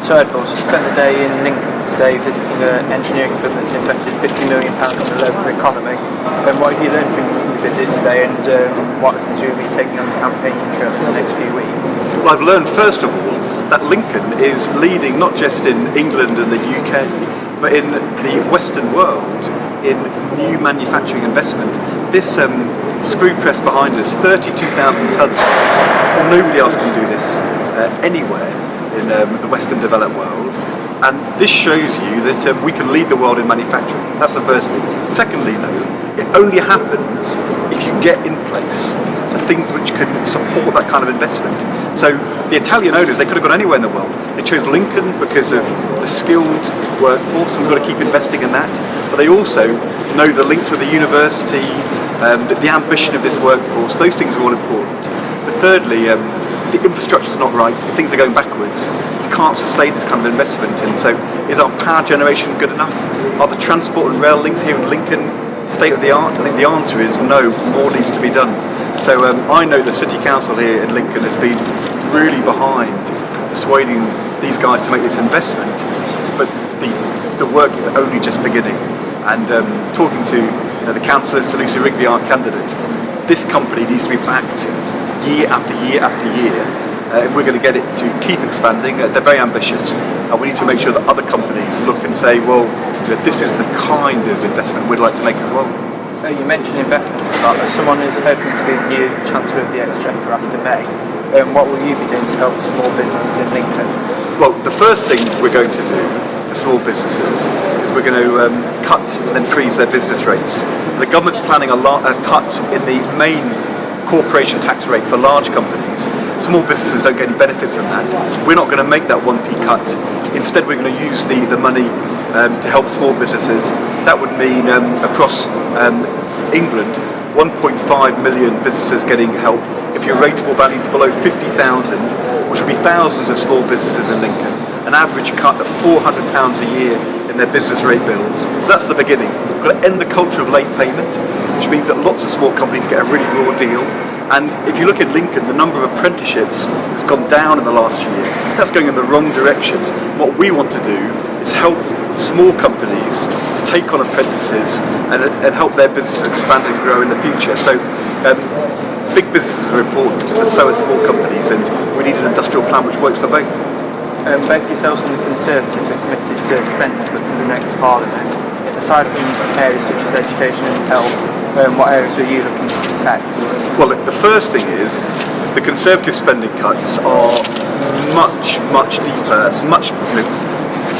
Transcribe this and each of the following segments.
So Ed, you spent the day in Lincoln today visiting an engineering firm that's invested £50 million in the local economy. What have you learned from your visit today, and what is you be taking on the campaigning trail in the next few weeks? Well, I've learned first of all that Lincoln is leading not just in England and the UK, but in the Western world in new manufacturing investment. This screw press behind us, 32,000 tonnes. Nobody else can do this anywhere in the Western developed world, and this shows you that we can lead the world in manufacturing. That's the first thing. Secondly, though, it only happens if you get in place the things which can support that kind of investment. So the Italian owners, they could have gone anywhere in the world. They chose Lincoln because of the skilled workforce, and we've got to keep investing in that. But they also know the links with the university, the ambition of this workforce. Those things are all important. But thirdly, the infrastructure's not right, things are going backwards, you can't sustain this kind of investment. And so is our power generation good enough? Are the transport and rail links here in Lincoln state of the art? I think the answer is no, more needs to be done. So I know the City Council here in Lincoln has been really behind persuading these guys to make this investment, but the work is only just beginning. And talking to the councillors, to Lucy Rigby, our candidate, this company needs to be backed year after year after year. If we're going to get it to keep expanding, they're very ambitious, and we need to make sure that other companies look and say, well, this is the kind of investment we'd like to make as well. You mentioned investments a lot. As someone who's hoping to be the new Chancellor of the Exchequer after May, what will you be doing to help small businesses in Lincoln? Well, the first thing we're going to do for small businesses is we're going to cut and then freeze their business rates. The government's planning a cut in the main corporation tax rate for large companies. Small businesses don't get any benefit from that. We're not going to make that 1p cut. Instead, we're going to use the money to help small businesses. That would mean across England, 1.5 million businesses getting help. If your rateable value is below 50,000, which would be thousands of small businesses in Lincoln, an average cut of £400 a year in their business rate bills. That's the beginning. We've got to end the culture of late payment, which means that lots of small companies get a really raw deal. And if you look at Lincoln, the number of apprenticeships has gone down in the last year. That's going in the wrong direction. What we want to do is help small companies to take on apprentices and help their businesses expand and grow in the future. So big businesses are important, but so are small companies, and we need an industrial plan which works for both. Both yourselves and the Conservatives are committed to spending cuts in the next Parliament. Aside from areas such as education and health, what areas are you looking to protect? Well, the first thing is the Conservative spending cuts are much deeper,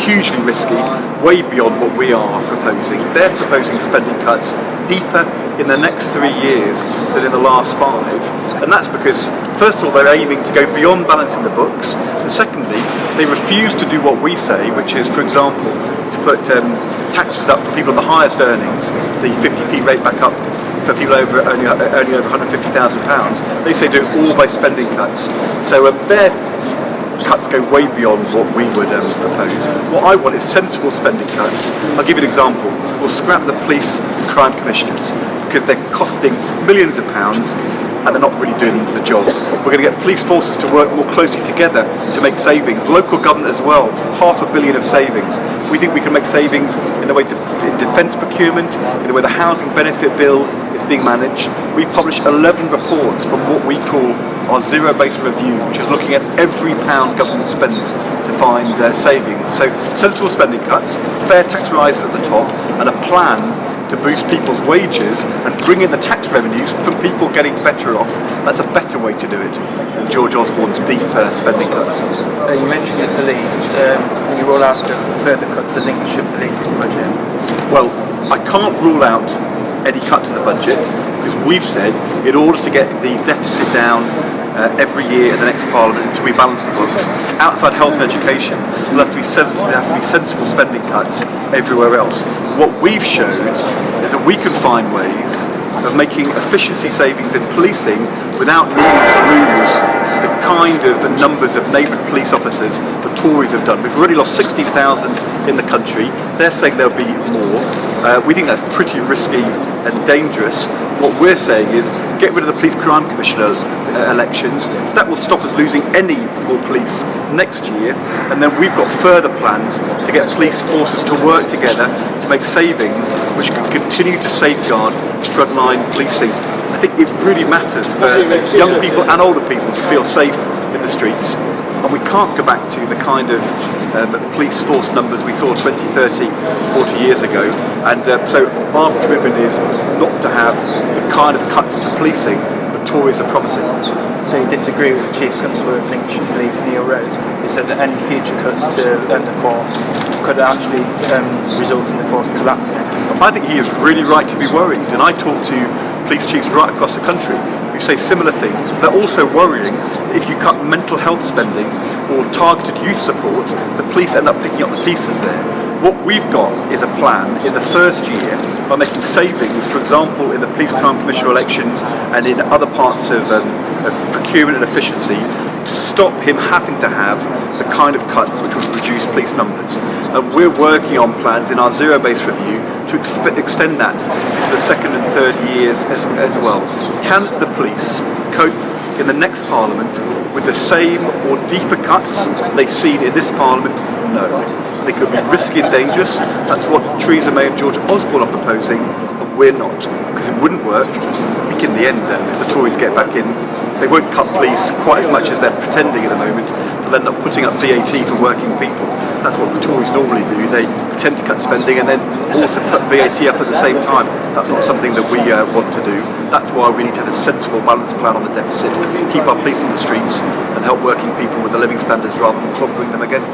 hugely risky, way beyond what we are proposing. They're proposing spending cuts deeper in the next 3 years than in the last 5. And that's because, first of all, they're aiming to go beyond balancing the books, and secondly, they refuse to do what we say, which is, for example, to put taxes up for people of the highest earnings, the 50p rate back up for people only over £150,000. They say do it all by spending cuts. So their cuts go way beyond what we would propose. What I want is sensible spending cuts. I'll give you an example. We'll scrap the police and crime commissioners because they're costing millions of pounds and they're not really doing the job. We're going to get police forces to work more closely together to make savings. Local government as well, £500 million of savings. We think we can make savings in the way defence procurement, in the way the housing benefit bill is being managed. We publish 11 reports from what we call our zero-based review, which is looking at every pound government spends to find savings. So sensible spending cuts, fair tax rises at the top, and a plan to boost people's wages and bring in the tax revenues from people getting better off. That's a better way to do it than George Osborne's deep spending cuts. You mentioned the police. Can you rule out further cuts to Lincolnshire Police's budget? Well, I can't rule out any cut to the budget because we've said in order to get the deficit down every year in the next Parliament until we balance the books, outside health and education, there'll have to be sensible spending cuts everywhere else. What we've showed is that we can find ways of making efficiency savings in policing without needing to lose the kind of numbers of neighbourhood police officers the Tories have done. We've already lost 16,000 in the country. They're saying there'll be more. We think that's pretty risky and dangerous. What we're saying is get rid of the police crime commissioner elections. That will stop us losing any more police next year, and then we've got further plans to get police forces to work together to make savings which can continue to safeguard frontline policing. I think it really matters for young people and older people to feel safe in the streets, and we can't go back to the kind of police force numbers we saw 20, 30, 40 years ago, and so our commitment is not to have the kind of cuts to policing that Tories are promising. So you disagree with the Chief Constable of Lincolnshire Police, Neil Rose, who said that any future cuts to the force could actually result in the force collapsing? I think he is really right to be worried, and I talk to police chiefs right across the country who say similar things. They're also worrying that if you cut mental health spending or targeted youth support, the police end up picking up the pieces there. What we've got is a plan in the first year by making savings, for example, in the police crime commissioner elections and in other parts of procurement and efficiency, to stop him having to have the kind of cuts which would reduce police numbers. We're working on plans in our zero-based review to extend that to the second and third years as well. Can the police cope in the next Parliament with the same or deeper cuts they've seen in this Parliament? No. They could be risky and dangerous. That's what Theresa May and George Osborne are proposing, but we're not, because it wouldn't work. I think in the end, if the Tories get back in, they won't cut police quite as much as they're pretending at the moment. They'll end up putting up VAT for working people. That's what the Tories normally do. They pretend to cut spending and then also put VAT up at the same time. That's not something that we want to do. That's why we need to have a sensible, balanced plan on the deficit, keep our police in the streets and help working people with the living standards rather than conquering them again.